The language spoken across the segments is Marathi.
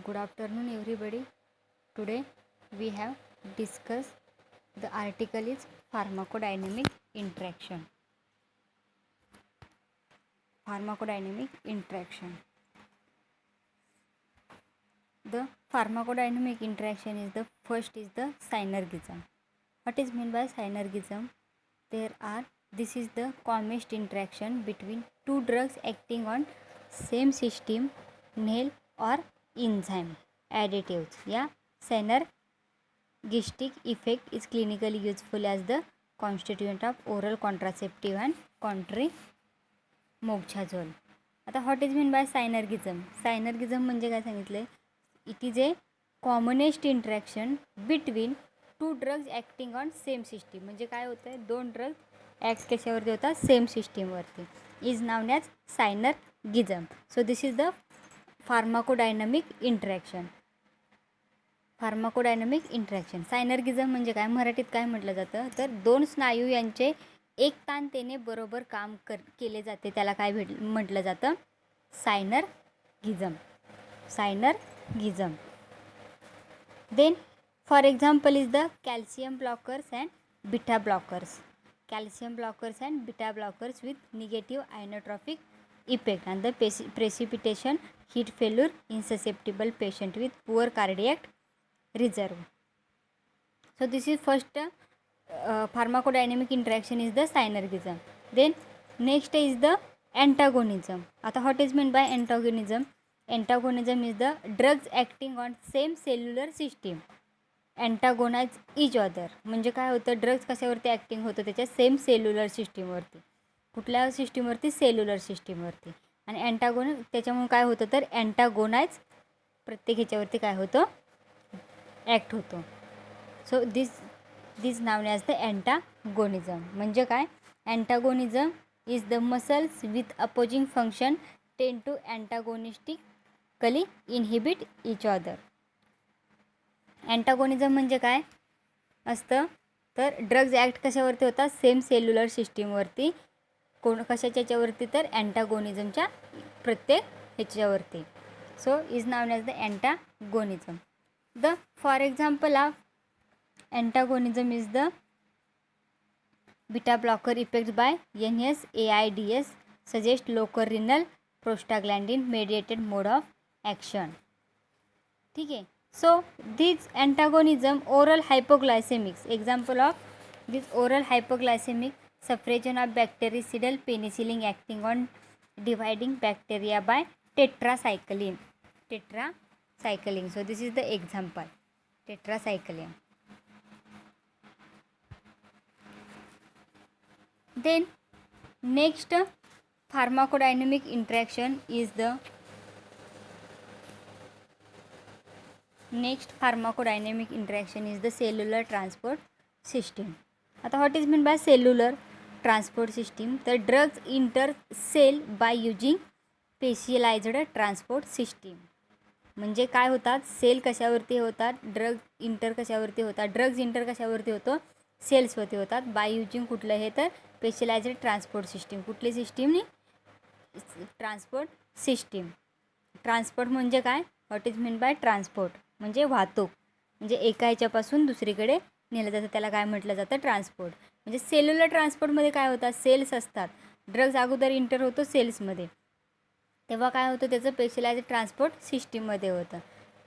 Good afternoon, everybody. Today we have discussed the article is pharmacodynamic interaction. Pharmacodynamic interaction. The pharmacodynamic interaction is the first is the synergism. What is meant by synergism? This is the commonest interaction between two drugs acting on same system, nail or enzyme additives. Yeah, synergistic effect is clinically useful as the constituent of oral contraceptive and contramoxazole. आता what is mean by synergism. Synergism म्हणजे काय सांगितलं आहे? It is a commonest interaction between two drugs acting on same system. म्हणजे काय होतं आहे, दोन ड्रग्ज ॲक्ट कशावरती होतात, सेम सिस्टीमवरती. Is known as synergism. So this is the pharmacodynamic interaction. Pharmacodynamic interaction. Synergism म्हणजे काय, मराठीत काय म्हटलं जातं, तर दोन स्नायू यांचे एकतानतेने बरोबर काम केले जाते, त्याला काय म्हटलं जातं, synergism. Synergism. Then for example is the calcium blockers and beta blockers. Calcium blockers and beta blockers with negative inotropic effect and the precipitation heat failure in susceptible patient with poor cardiac reserve. So this is first pharmacodynamic interaction is the synergism. Then next is the antagonism. आता what is meant by antagonism? Antagonism is the drugs acting on same cellular system antagonize each other. म्हणजे काय होतं, ड्रग्ज कशावरती ॲक्टिंग होतं, त्याच्या सेम सेल्युलर सिस्टीमवरती. कुठल्या सिस्टीमवरती, सेल्युलर सिस्टीमवरती. आणि त्याच्यामुळे काय होतं, तर अँटागोनाइज प्रत्येक ह्याच्यावरती काय होतं, ॲक्ट होतो. So this known as the antagonism. म्हणजे काय, antagonism is the muscles with opposing function tend to antagonistically inhibit each other. Antagonism म्हणजे काय असतं, तर ड्रग्ज ॲक्ट कशावरती होतात, सेम सेल्युलर सिस्टीमवरती. कशाच्या ह्याच्यावरती, तर अँटागोनिझमच्या प्रत्येक ह्याच्यावरती. So is known as the antagonism. The for example of antagonism is the beta blocker effects by NSAIDs suggest local renal prostaglandin mediated mode of action. ठीक है. So this antagonism oral hypoglycemics. Example of this oral hypoglycemic suppression of bactericidal penicillin acting on dividing bacteria by tetracycline. So this is the example, tetracycline. Then next pharmacodynamic interaction is the cellular transport system. आता what is meant by cellular transport system? तर drugs enter cell by using specialized transport system. म्हणजे काय होतात, सेल कशावरती होतात, ड्रग्ज इंटर कशावरती होतो, सेल्सवरती होतात. बाय युजिंग कुठलं हे, तर स्पेशलायझ्ड ट्रान्सपोर्ट सिस्टीम. कुठली सिस्टीम, ट्रान्सपोर्ट सिस्टीम. ट्रान्सपोर्ट म्हणजे काय, what is mean bye transport म्हणजे वाहतूक. म्हणजे एका ह्याच्यापासून दुसरीकडे नेलं जातं, त्याला काय म्हटलं जातं, ट्रान्सपोर्ट. म्हणजे सेल्युलर ट्रान्सपोर्टमध्ये काय होतात, सेल्स असतात. ड्रग्ज अगोदर इंटर होतो सेल्समध्ये, तेव्हा काय होतं, त्याचं स्पेशलायझ्ड ट्रान्सपोर्ट सिस्टीममध्ये होतं.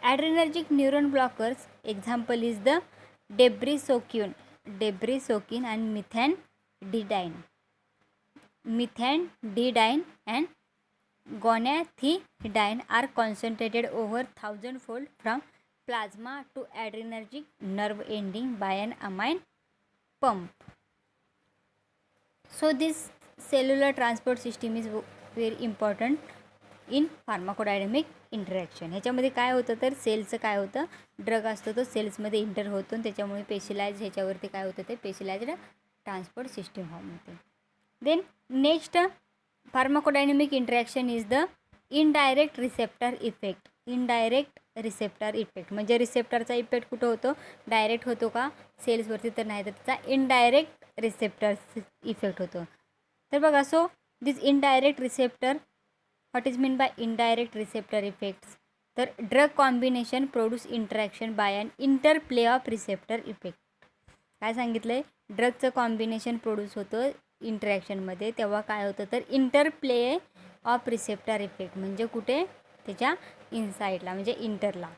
Adrenergic neuron blockers. Example is the debrisoquine and bethanidine and guanethidine are concentrated over 1000-fold from plasma to adrenergic nerve ending by an amine pump. So this cellular transport system is very important in pharmacodynamic interaction. ह्याच्यामध्ये काय होतं, तर सेलचं काय होतं, ड्रग असतो तो सेल्समध्ये इंटर होतो आणि त्याच्यामुळे स्पेशलाइज ह्याच्यावरती काय होतं, ते स्पेशलाइज्ड ट्रान्सपोर्ट सिस्टीम फॉर्म होते. Then next pharmacodynamic interaction is the indirect receptor effect. म्हणजे रिसेप्टरचा इफेक्ट कुठं होतो, डायरेक्ट होतो का सेल्सवरती, तर नाही, तर त्याचा इनडायरेक्ट रिसेप्टर इफेक्ट होतो. तर बघा, so this indirect receptor, what is mean by indirect receptor effects. तर drug combination produce interaction by an interplay of receptor effect. काय सांगितलं आहे, ड्रगचं कॉम्बिनेशन प्रोड्यूस होतं इंटरॅक्शनमध्ये, तेव्हा काय होतं तर इंटरप्ले ऑफ रिसेप्टर इफेक्ट, म्हणजे कुठे त्याच्या इनसाईडला म्हणजे इंटरला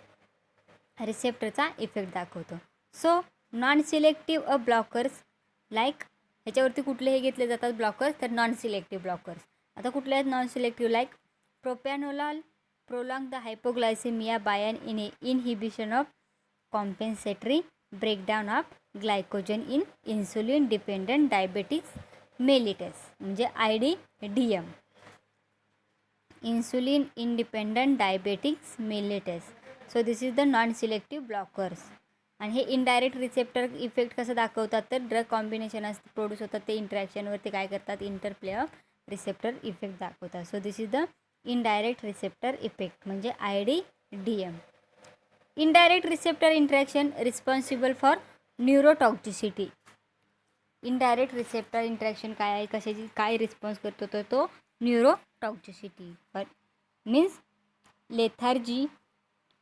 रिसेप्टरचा इफेक्ट दाखवतो. So non selective blockers like, ह्याच्यावरती कुठले हे घेतले जातात ब्लॉकर्स, तर नॉन सिलेक्टिव्ह ब्लॉकर्स. आता कुठले आहेत non selective, like propranolol prolong the hypoglycemia by an inhibition of compensatory breakdown of glycogen in insulin dependent diabetes mellitus, म्हणजे IDDM, insulin independent diabetes mellitus. So this is the non selective blockers. आणि हे इनडायरेक्ट रिसेप्टर इफेक्ट कसं दाखवतात, तर ड्रग कॉम्बिनेशन असते प्रोड्यूस होतात ते इंटरॅक्शनवरती काय करतात, इंटरप्ले ऑफ रिसेप्टर इफेक्ट दाखवतात. So this is the indirect receptor effect म्हणजे IDDM. Indirect receptor interaction responsible for neurotoxicity. Indirect receptor interaction काय आहे, कशाची काय रिस्पॉन्स करतो, तर तो neurotoxicity means lethargy,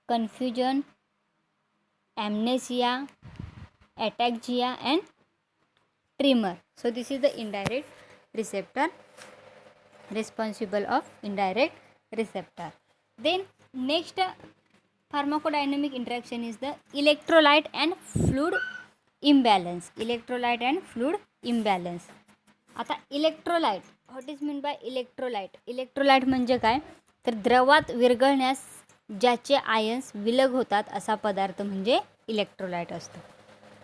confusion, amnesia, ataxia and tremor. So this is the indirect receptor, responsible of indirect receptor. Then next pharmacodynamic interaction is the electrolyte and fluid imbalance. Electrolyte and fluid imbalance. आता electrolyte, what is mean bye electrolyte. Electrolyte म्हणजे काय, तर द्रवात विरघळण्यास ज्याचे आयन्स विलग होतात असा पदार्थ म्हणजे इलेक्ट्रोलाइट असतो.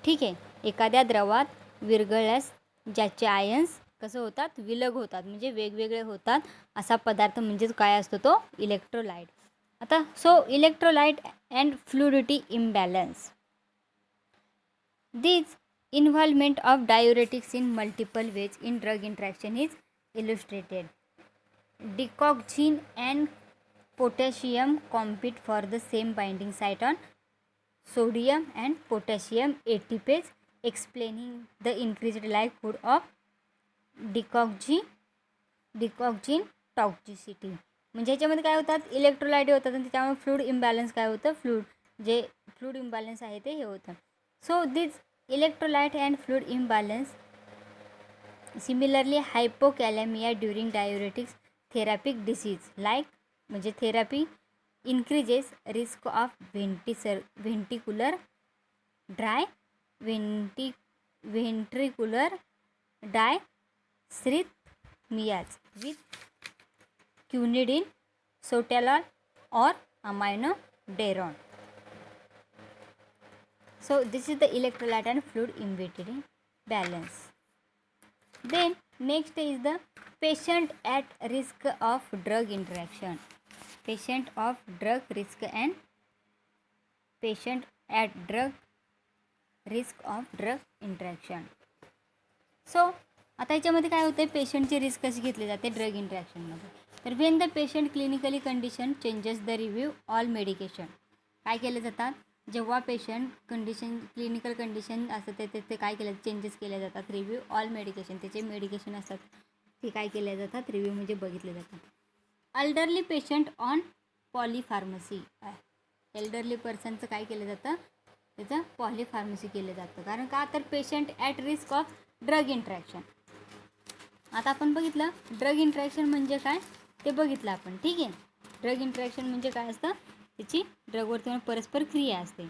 ठीक आहे, एखाद्या द्रवात विरघळल्यास ज्याचे आयन्स कसं होतात, विलग होतात, म्हणजे वेगवेगळे होतात असा पदार्थ म्हणजेच काय असतो, तो इलेक्ट्रोलाइट. आता so electrolyte and fluidity imbalance. This involvement of diuretics in multiple ways in drug interaction is illustrated. Digoxin and potassium compete for the same binding site on sodium and potassium ATPase, explaining the increased likelihood of digoxin toxicity. म्हणजे ह्याच्यामध्ये काय होतात, इलेक्ट्रोलाइट होतात आणि त्याच्यामुळे फ्लूइड इम्बॅलन्स काय होतं, फ्लूइड इम्बॅलन्स आहे ते हे होतं. So this electrolyte and fluid imbalance, similarly hypokalemia during diuretics therapeutic disease like म्हणजे therapy increases risk of ventricular dry ventricular dysrhythmias with quinidine, sotalol or aminodarone. So this is the electrolyte and fluid imbalance. Then next is the patient at risk of drug interaction. Patient of drug risk and patient at risk of drug interaction. So आता याच्यामध्ये काय होते, पेशंटची रिस्क कशी घेतली जाते ड्रग इंटरॅक्शनमध्ये, तर Wien the patient clinically condition changes the review all medication. काय केले जातात, जेव्हा पेशंट कंडिशन क्लिनिकल कंडिशन असतं ते काय केलं, चेंजेस केले जातात. रिव्ह्यू ऑल मेडिकेशन, त्याचे मेडिकेशन असतात ते काय केले जातात, रिव्ह्यू म्हणजे बघितले जातात. Elderly patient on polypharmacy. Elderly पर्सनचं काय केलं जातं, त्याचं पॉलीफार्मसी केलं जातं. कारण का, तर patient at risk of drug interaction. आता आपण बघितलं ड्रग इंटरॅक्शन म्हणजे काय ते बघितलं आपण. ठीक आहे, ड्रग इंटरॅक्शन म्हणजे काय असतं, त्याची ड्रगवरती परस्पर क्रिया असते.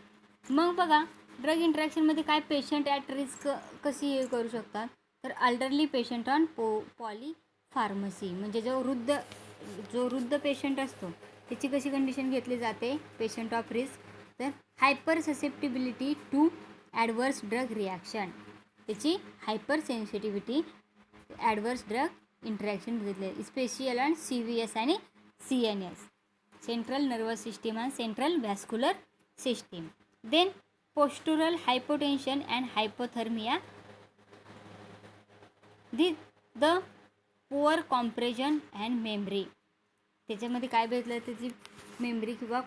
मग बघा ड्रग इंटरॅक्शनमध्ये काय पेशंट ॲट रिस्क कशी हे करू शकतात, तर अल्डरली पेशंट ऑन पॉलीफार्मसी म्हणजे जो वृद्ध पेशंट असतो त्याची कशी कंडिशन घेतली जाते, पेशंट ऑफ रिस्क, तर hyper susceptibility to adverse drug reaction, त्याची hyper sensitivity adverse drug interaction घेतले, स्पेशियल अँड CVS आणि CNS, central nervous system and central vascular system. Then postural hypotension and hypothermia, the poor compression and memory. त्याच्यामध्ये काय भेटलं, त्याची मेमरी किंवा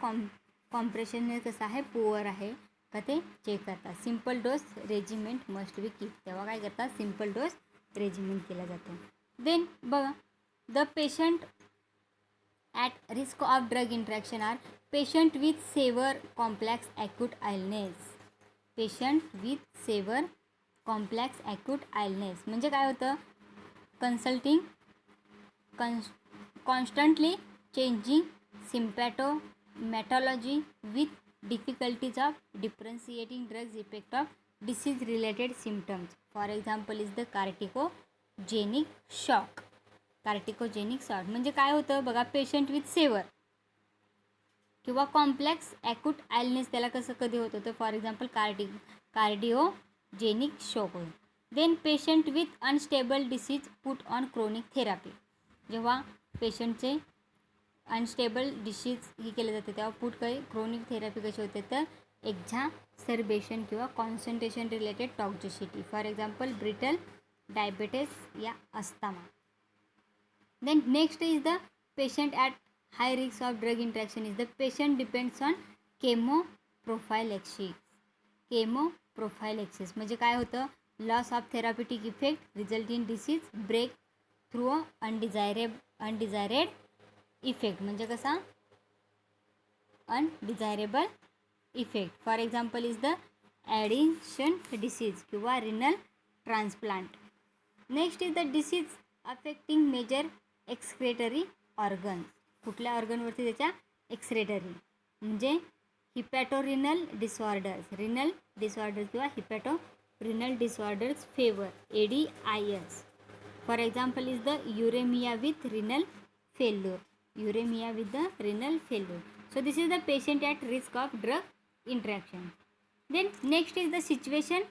कॉम्प्रेशन कसं आहे, पुअर आहे का ते चेक करतात. Simple dose regiment must be keep, तेव्हा काय करतात, सिम्पल डोस रेजिमेंट केला जातो. देन बघा the patient at risk of drug interaction are patient with severe complex acute illness. Patient with severe complex acute illness म्हणजे काय होतं, consulting constantly changing symptomatology with difficulties of differentiating drugs effect of disease related symptoms. For example is the cardiogenic shock. Cardiogenic shock म्हणजे काय होतं बघा, पेशंट विथ सेवर किंवा कॉम्प्लेक्स ॲक्यूट आयलनेस त्याला कसं कधी होतं तर फॉर एक्झाम्पल कार्डिओजेनिक शॉक होईल. Then patient with unstable disease put on chronic therapy. जेव्हा पेशंटचे अनस्टेबल डिसीज ही केले जाते तेव्हा पुट काही क्रोनिक थेरपी कशी होते तर एक्झासर्बेशन किंवा concentration related toxicity. For example brittle diabetes या asthma. Then next is the patient at high risk of drug interaction is the patient depends on chemoprophylaxis. chemoprophylaxis म्हणजे काय होतं, loss of therapeutic effect result in disease break through undesired effect म्हणजे कसा undesirable effect. For example is the Addison disease किंवा renal transplant. Next is the disease affecting major excretory organs. कुठल्या ऑर्गनवरती त्याच्या एक्सक्रेटरी म्हणजे हिपॅटोरिनल डिसऑर्डर्स, रिनल डिसऑर्डर्स किंवा hepatorenal disorders favour ADIS. For example is the uraemia with renal failure. Uraemia with the renal failure. So this is the patient at risk of drug interaction. Then next is the situation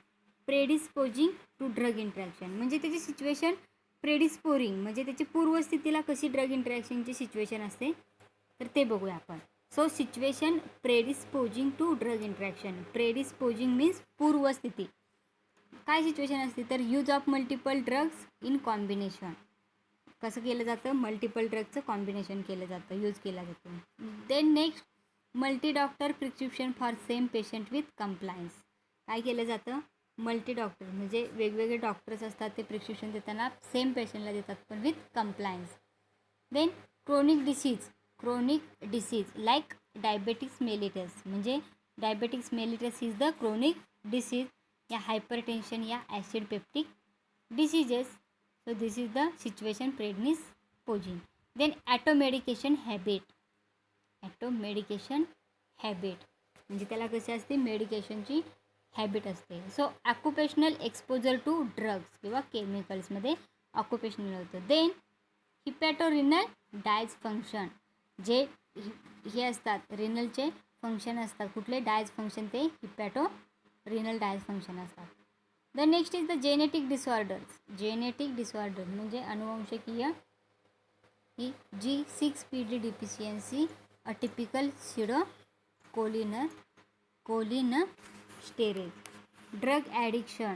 predisposing to drug interaction म्हणजे त्याची सिच्युएशन प्रेडिस्पोरिंग म्हणजे त्याची पूर्वस्थितीला कशी ड्रग इंटरॅक्शनची सिच्युएशन असते तर ते बघूया आपण. So situation predisposing to drug interaction. Predisposing means पूर्वस्थिती. काय सिच्युएशन असते तर use of multiple drugs in combination. कसं केलं जातं, मल्टिपल ड्रगचं कॉम्बिनेशन केलं जातं, यूज केला जातो. Then next multi doctor prescription for same patient with compliance. काय केलं जातं, मल्टी डॉक्टर म्हणजे वेगवेगळे डॉक्टर्स असतात ते प्रिस्क्रिप्शन देताना सेम पेशंटला देतात पण with compliance. Then chronic disease like diabetics mellitus म्हणजे diabetics mellitus is the chronic disease या हायपरटेन्शन या acid peptic diseases. So this is the situation predisposing. Then automedication habit म्हणजे त्याला कशी असते मेडिकेशनची हॅबिट असते. So occupational exposure to drugs किंवा केमिकल्समध्ये ऑक्युपेशनल होतं. देन हिपॅटोरिनल डायज फंक्शन जे हे असतात रिनलचे फंक्शन असतात. कुठले डायज फंक्शन ते हिपॅटोरिनल डायज फंक्शन असतात. The next is the genetic disorder म्हणजे अनुवंशकीय ही G6PD deficiency atypical pseudo cholinesterase. Drug addiction.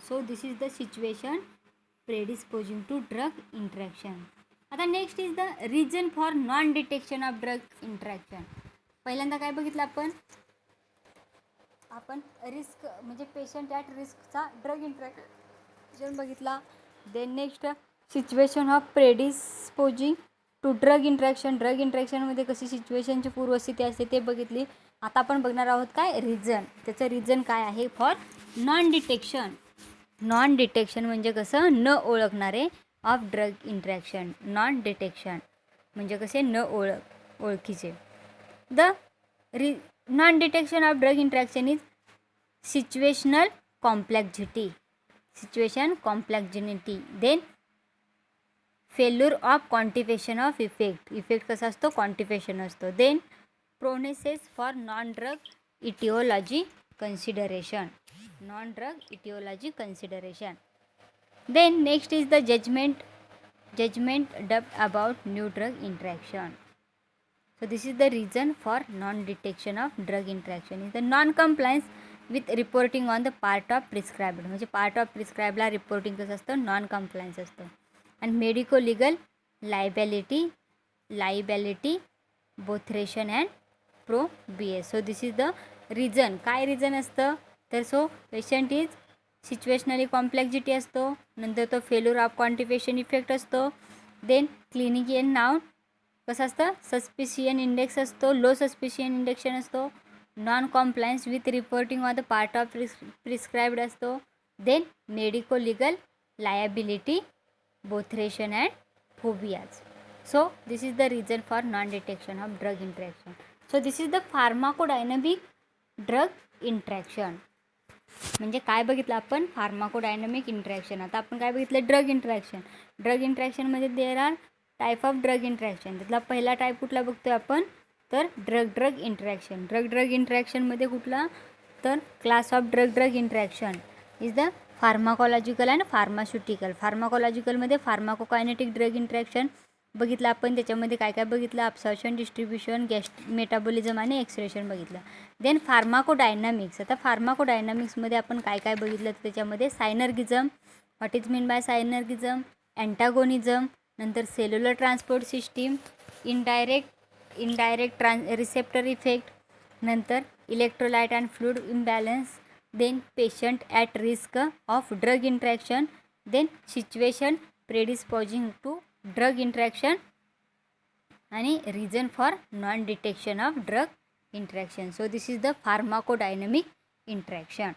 So this is the situation predisposing to drug interaction. आता next is the reason for non detection of drug interaction. पहिल्यांदा काय बघितलं आपण रिस्क म्हणजे पेशंट ॲट रिस्कचा ड्रग इंट्रॅक्शन बघितला. Then next situation of predisposing to drug इंट्रॅक्शनमध्ये कशी सिच्युएशनची पूर्वस्थिती असते ते बघितली. आता आपण बघणार आहोत काय रिझन. त्याचं रिझन काय आहे फॉर नॉन डिटेक्शन म्हणजे कसं न ओळखणारे of drug interaction. Non detection म्हणजे कसे न ओळखीचे. The non detection of drug interaction is situation complexity. Then failure of quantification of effect कसा असतो क्वांटिफिकेशन असतो. Then proneness for non drug aetiology consideration. Then next is the judgement doubt about new drug interaction. So this is the reason for non-detection of drug interaction is the non-compliance with reporting on the part of prescribed. म्हणजे पार्ट ऑफ प्रिस्क्राईबला रिपोर्टिंग कसं असतं नॉन-कम्प्लायन्स असतं. And medico legal liability botheration and phobias. So this is the reason. काय रिझन असतं तर so patient is situationally complexity असतो. नंतर तो फेल्युअर ऑफ क्वांटिफिकेशन इफेक्ट असतो. देन क्लिनिकल नाउन कसं असतं, सस्पिशियन इंडेक्स असतो, लो सस्पिशियन इंडेक्शन असतो, non compliance with reporting on the part of prescribed असतो, then medico legal liability, botheration and phobias. So this is the reason for non-detection of drug interaction. So this is the pharmacodynamic drug interaction. म्हणजे काय बघितलं आपण, फार्माकोडायनॅमिक इंटरॅक्शन. आता आपण काय बघितलं, ड्रग इंटरॅक्शन. ड्रग इंटरॅक्शनमध्ये there are type of drug interaction. त्यातला पहिला टाईप कुठला बघतोय आपण, तर ड्रग इंटरॅक्शन. ड्रग इंटरॅक्शनमध्ये कुठला, तर class of drug interaction is the pharmacological and pharmaceutical. फार्माकोलॉजिकलमध्ये फार्माकोकायनेटिक ड्रग इंटरॅक्शन बघितलं आपण. त्याच्यामध्ये काय काय बघितलं, अब्सॉर्प्शन, डिस्ट्रीब्युशन, मेटाबॉलिझम आणि एक्सक्रेशन बघितलं. Then pharmacodynamics. आता फार्माकोडायनॅमिक्समध्ये आपण काय काय बघितलं, त्याच्यामध्ये synergism, what is mean by synergism, antagonism, नंतर cellular transport system, indirect receptor effect, नंतर electrolyte and fluid imbalance, then patient at risk of drug interaction, then situation predisposing to drug interaction आणि reason for non detection of drug interaction. So this is the pharmacodynamic interaction.